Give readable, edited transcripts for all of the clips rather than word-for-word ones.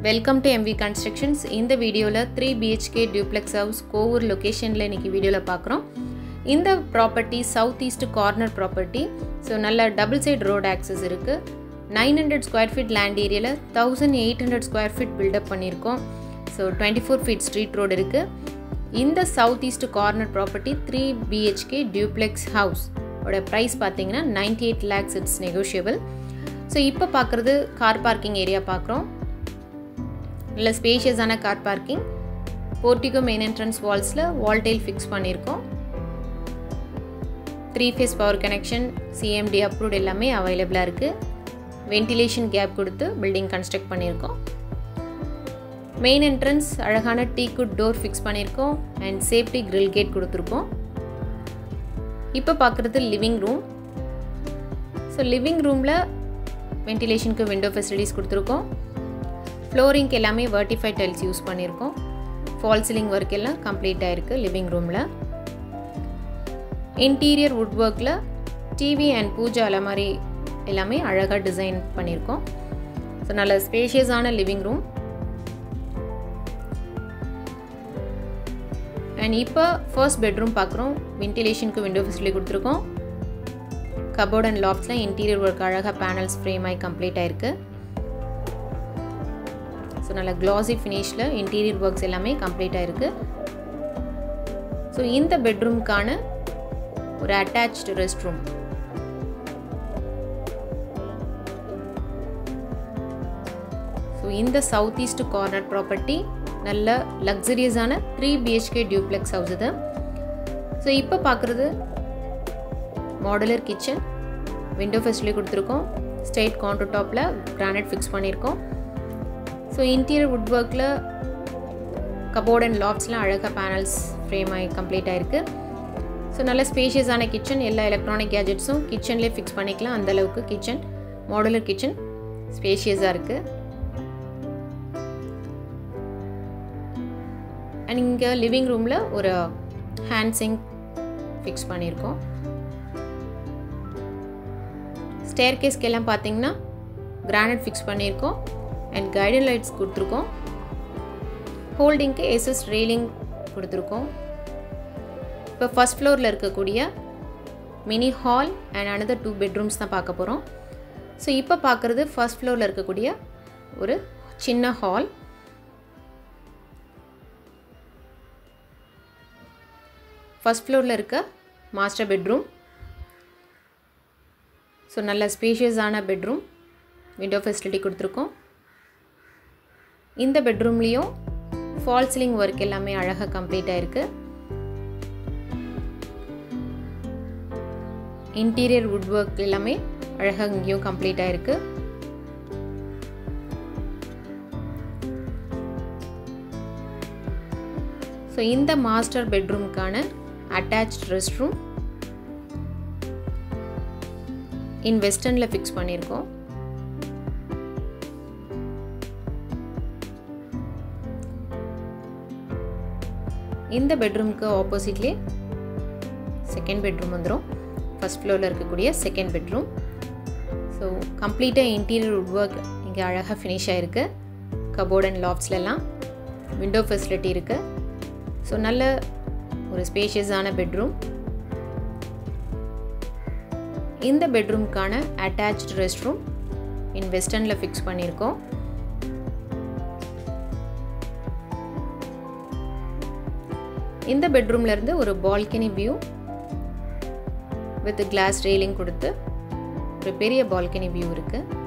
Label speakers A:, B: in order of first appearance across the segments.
A: Welcome to MV Constructions. In the video, 3 BHK duplex house Kovur location la iniki video la paakrom. In the property southeast corner property, so nalla double side road access irukku. 900 square feet land area la 1800 square feet build up pannirkom. So 24 feet street road irukku. In the southeast corner property 3 BHK duplex house oda price pathina 98 lakhs, it's negotiable. So ipo paakradhu car parking area paakrom. நல்ல ஸ்பேஷியஸான car parking, portico main entrance வால்ஸில் wall tile fix பண்ணியிருக்கோம். 3 phase power connection, CMD approved எல்லாமே அவைலபிளாக இருக்குது. Ventilation gap கொடுத்து building construct பண்ணியிருக்கோம். Main entrance அழகான டீக்குட் டோர் ஃபிக்ஸ் பண்ணியிருக்கோம் அண்ட் சேஃப்டி கிரில் கேட் கொடுத்துருக்கோம். இப்போ பார்க்குறது லிவிங் ரூம். ஸோ லிவிங் ரூமில் வென்டிலேஷனுக்கு விண்டோ ஃபெசிலிட்டிஸ் கொடுத்துருக்கோம். ஃப்ளோரிங்க்கு எல்லாமே வெர்டிஃபைட் டைல்ஸ் யூஸ் பண்ணியிருக்கோம். ஃபால் சீலிங் ஒர்க் எல்லாம் கம்ப்ளீட் ஆகிருக்கு லிவிங் ரூமில். இன்டீரியர் வுட் ஒர்க்கில் டிவி அண்ட் பூஜா அலமாரி எல்லாமே அழகாக டிசைன் பண்ணியிருக்கோம். ஸோ நல்ல ஸ்பேஷியஸான லிவிங் ரூம். அண்ட் இப்போ ஃபர்ஸ்ட் பெட்ரூம் பார்க்குறோம். வென்டிலேஷனுக்கு விண்டோ ஃபெசிலிட்டி கொடுத்துருக்கோம். கபோர்ட் அண்ட் லாஃப்ட்ஸில் இன்டீரியர் ஒர்க் அழகாக பேனல்ஸ் ஃப்ரேம் ஆகி கம்ப்ளீட் ஆகிருக்கு. ஸோ நல்ல க்ளாஸி ஃபினிஷில் இன்டீரியர் ஒர்க்ஸ் எல்லாமே கம்ப்ளீட் ஆகிருக்கு. ஸோ இந்த பெட்ரூம்க்கான ஒரு அட்டாச்டு ரெஸ்ட் ரூம். ஸோ இந்த சவுத் ஈஸ்ட் கார்னர் ப்ராப்பர்ட்டி நல்ல லக்ஸரியஸான 3 BHK டியூப்ளெக்ஸ் ஹவுஸ் இது. ஸோ இப்போ பார்க்குறது மாடுலர் கிச்சன், விண்டோ ஃபெசிலிட்டி கொடுத்துருக்கோம். ஸ்ட்ரெயிட் கவுண்டர் டாப்பில் கிரானைட் ஃபிக்ஸ் பண்ணியிருக்கோம். ஸோ இன்டீரியர் வுட் ஒர்க்கில் கபோர்ட் அண்ட் லாஃப்ட்ஸ்லாம் அழகாக பேனல்ஸ் ஃப்ரேம் ஆகி கம்ப்ளீட் ஆகிருக்கு. ஸோ நல்ல ஸ்பேஷியஸான கிச்சன், எல்லா எலக்ட்ரானிக் கேஜெட்ஸும் கிச்சன்லேயே ஃபிக்ஸ் பண்ணிக்கலாம். அந்தளவுக்கு கிச்சன், மாடுலர் கிச்சன் ஸ்பேஷியஸாக இருக்குது. அண்ட் இங்கே லிவிங் ரூமில் ஒரு ஹேண்ட் சிங்க் ஃபிக்ஸ் பண்ணியிருக்கோம். ஸ்டேர் கேஸ்க்கு எல்லாம் பார்த்தீங்கன்னா கிரானைட் ஃபிக்ஸ் பண்ணியிருக்கோம் அண்ட் கைடன் லைட்ஸ் கொடுத்துருக்கோம். ஹோல்டிங்க்கு எஸ்எஸ் ரெயிலிங் கொடுத்துருக்கோம். இப்போ ஃபஸ்ட் ஃப்ளோரில் இருக்கக்கூடிய mini hall and another 2 bedrooms தான் பார்க்க போகிறோம். ஸோ இப்போ பார்க்குறது ஃபஸ்ட் ஃப்ளோரில் இருக்கக்கூடிய ஒரு சின்ன ஹால். ஃபஸ்ட் ஃப்ளோரில் இருக்க மாஸ்டர் பெட்ரூம். ஸோ நல்ல ஸ்பேஷியஸான பெட்ரூம், விண்டோ ஃபெசிலிட்டி கொடுத்துருக்கோம். இந்த பெட்ரூம்லேயும் ஃபால் சீலிங் ஒர்க் எல்லாமே அழகாக கம்ப்ளீட் ஆகிருக்கு. இன்டீரியர் வுட் ஒர்க் எல்லாமே அழகாக இங்கேயும் கம்ப்ளீட் ஆகிருக்கு. ஸோ இந்த மாஸ்டர் பெட்ரூம்க்கான அட்டாச்ட் ரெஸ்ட் ரூம் இன் வெஸ்டர்னில் ஃபிக்ஸ் பண்ணியிருக்கோம். இந்த பெட்ரூம்க்கு ஆப்போசிட்லேயே செகண்ட் பெட்ரூம் வந்துடும். ஃபஸ்ட் ஃப்ளோரில் இருக்கக்கூடிய செகண்ட் பெட்ரூம். ஸோ கம்ப்ளீட்டாக இன்டீரியர் வுட் ஒர்க் இங்கே அழகாக ஃபினிஷ் ஆகிருக்கு. கபோர்ட் அண்ட் லாஃப்ட்ஸ்லாம் விண்டோ ஃபெசிலிட்டி இருக்குது. ஸோ நல்ல ஒரு ஸ்பேஷியஸான பெட்ரூம். இந்த பெட்ரூம்க்கான அட்டாச்டு ரெஸ்ட் ரூம் இன் வெஸ்டர்னில் ஃபிக்ஸ் பண்ணியிருக்கோம். இந்த பெட்ரூம்லேருந்து ஒரு balcony view with glass railing கொடுத்து ஒரு பெரிய பால்கனி வியூ இருக்குது.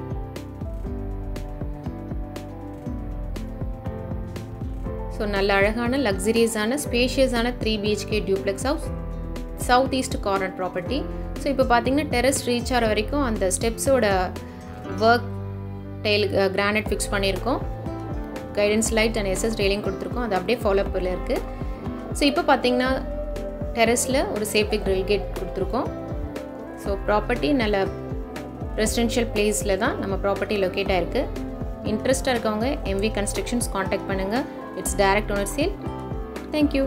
A: ஸோ நல்ல அழகான லக்ஸரியஸான ஸ்பேஷியஸான 3 BHK duplex house south east corner property. So இப்போ பார்த்தீங்கன்னா டெரஸ் ரீச் ஆகிற வரைக்கும் அந்த ஸ்டெப்ஸோட ஒர்க் டைல் கிரானைட் ஃபிக்ஸ் பண்ணியிருக்கோம். Guidance light and SS railing கொடுத்துருக்கோம். அது அப்படியே ஃபாலோப்பில் இருக்குது. ஸோ இப்போ பார்த்தீங்கன்னா டெரஸில் ஒரு சேஃப்டி கிரில் கேட் கொடுத்துருக்கோம். ஸோ ப்ராப்பர்ட்டி நல்ல ரெசிடென்ஷியல் பிளேஸில் தான் நம்ம ப்ராப்பர்ட்டி லொக்கேட் ஆகிருக்கு. இன்ட்ரெஸ்ட்டாக இருக்கவங்க MV Constructions காண்டாக்ட் பண்ணுங்கள். It's direct owner sale. Thank you.